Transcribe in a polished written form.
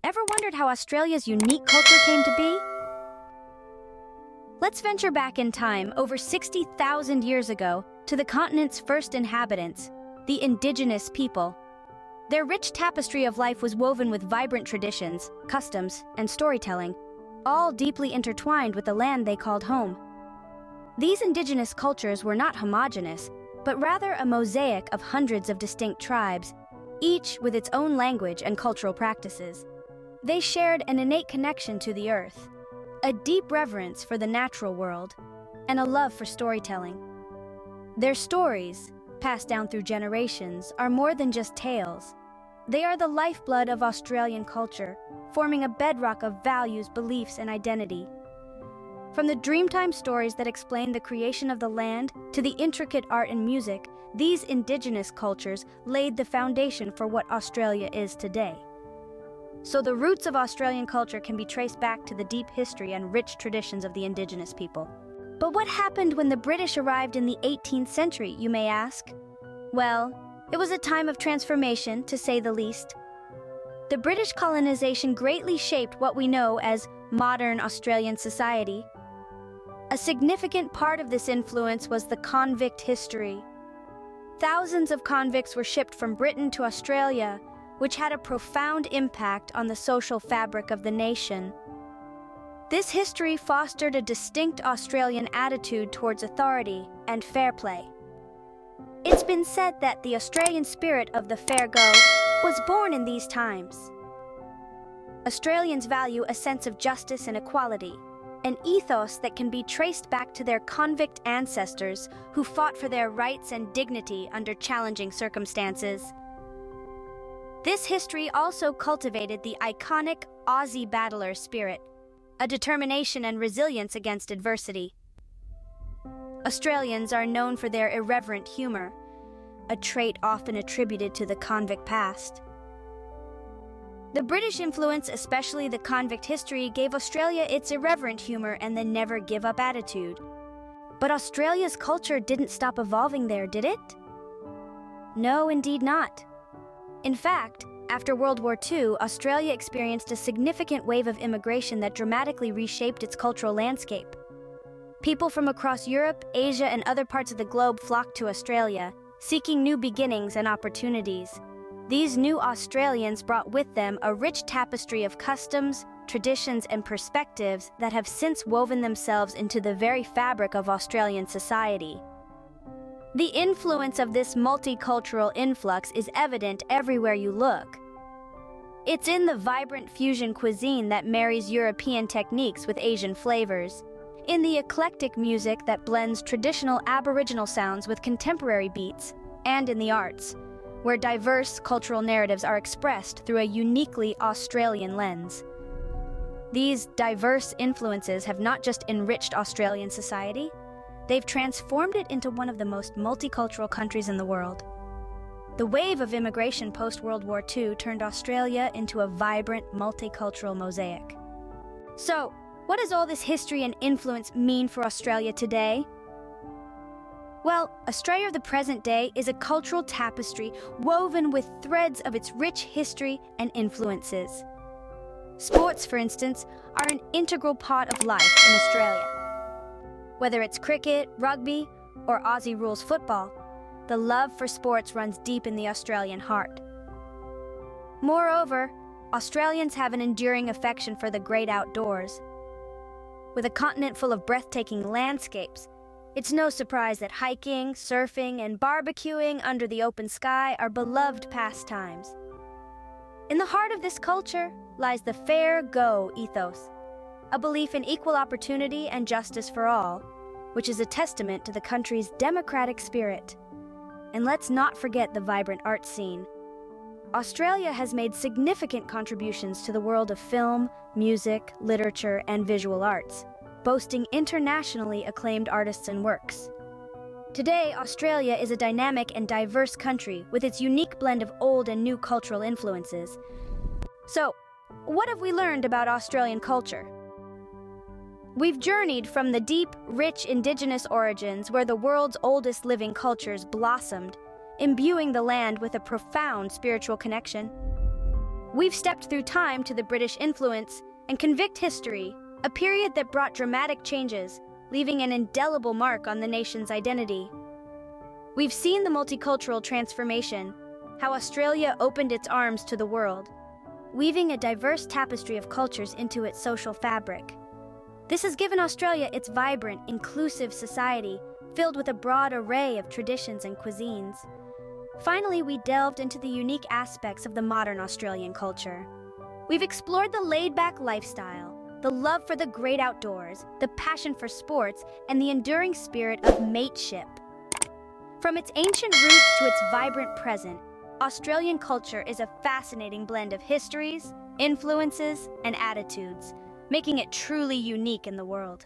Ever wondered how Australia's unique culture came to be? Let's venture back in time over 60,000 years ago to the continent's first inhabitants, the Indigenous people. Their rich tapestry of life was woven with vibrant traditions, customs, and storytelling, all deeply intertwined with the land they called home. These indigenous cultures were not homogeneous, but rather a mosaic of hundreds of distinct tribes, each with its own language and cultural practices. They shared an innate connection to the earth, a deep reverence for the natural world, and a love for storytelling. Their stories, passed down through generations, are more than just tales. They are the lifeblood of Australian culture, forming a bedrock of values, beliefs, and identity. From the Dreamtime stories that explain the creation of the land to the intricate art and music, these indigenous cultures laid the foundation for what Australia is today. So the roots of Australian culture can be traced back to the deep history and rich traditions of the indigenous people. But what happened when the British arrived in the 18th century, you may ask? Well, it was a time of transformation, to say the least. The British colonization greatly shaped what we know as modern Australian society. A significant part of this influence was the convict history. Thousands of convicts were shipped from Britain to Australia, which had a profound impact on the social fabric of the nation. This history fostered a distinct Australian attitude towards authority and fair play. It's been said that the Australian spirit of the fair go was born in these times. Australians value a sense of justice and equality, an ethos that can be traced back to their convict ancestors who fought for their rights and dignity under challenging circumstances. This history also cultivated the iconic Aussie battler spirit, a determination and resilience against adversity. Australians are known for their irreverent humor, a trait often attributed to the convict past. The British influence, especially the convict history, gave Australia its irreverent humor and the never-give-up attitude. But Australia's culture didn't stop evolving there, did it? No, indeed not. In fact, after World War II, Australia experienced a significant wave of immigration that dramatically reshaped its cultural landscape. People from across Europe, Asia, and other parts of the globe flocked to Australia, seeking new beginnings and opportunities. These new Australians brought with them a rich tapestry of customs, traditions, and perspectives that have since woven themselves into the very fabric of Australian society. The influence of this multicultural influx is evident everywhere you look. It's in the vibrant fusion cuisine that marries European techniques with Asian flavors, in the eclectic music that blends traditional Aboriginal sounds with contemporary beats, and in the arts, where diverse cultural narratives are expressed through a uniquely Australian lens. These diverse influences have not just enriched Australian society, they've transformed it into one of the most multicultural countries in the world. The wave of immigration post-World War II turned Australia into a vibrant, multicultural mosaic. So, what does all this history and influence mean for Australia today? Well, Australia of the present day is a cultural tapestry woven with threads of its rich history and influences. Sports, for instance, are an integral part of life in Australia. Whether it's cricket, rugby, or Aussie rules football, the love for sports runs deep in the Australian heart. Moreover, Australians have an enduring affection for the great outdoors. With a continent full of breathtaking landscapes, it's no surprise that hiking, surfing, and barbecuing under the open sky are beloved pastimes. In the heart of this culture lies the fair go ethos, a belief in equal opportunity and justice for all, which is a testament to the country's democratic spirit. And let's not forget the vibrant art scene. Australia has made significant contributions to the world of film, music, literature, and visual arts, boasting internationally acclaimed artists and works. Today, Australia is a dynamic and diverse country with its unique blend of old and new cultural influences. So, what have we learned about Australian culture? We've journeyed from the deep, rich indigenous origins where the world's oldest living cultures blossomed, imbuing the land with a profound spiritual connection. We've stepped through time to the British influence and convict history, a period that brought dramatic changes, leaving an indelible mark on the nation's identity. We've seen the multicultural transformation, how Australia opened its arms to the world, weaving a diverse tapestry of cultures into its social fabric. This has given Australia its vibrant, inclusive society, filled with a broad array of traditions and cuisines. Finally, we delved into the unique aspects of the modern Australian culture. We've explored the laid-back lifestyle, the love for the great outdoors, the passion for sports, and the enduring spirit of mateship. From its ancient roots to its vibrant present, Australian culture is a fascinating blend of histories, influences, and attitudes, making it truly unique in the world.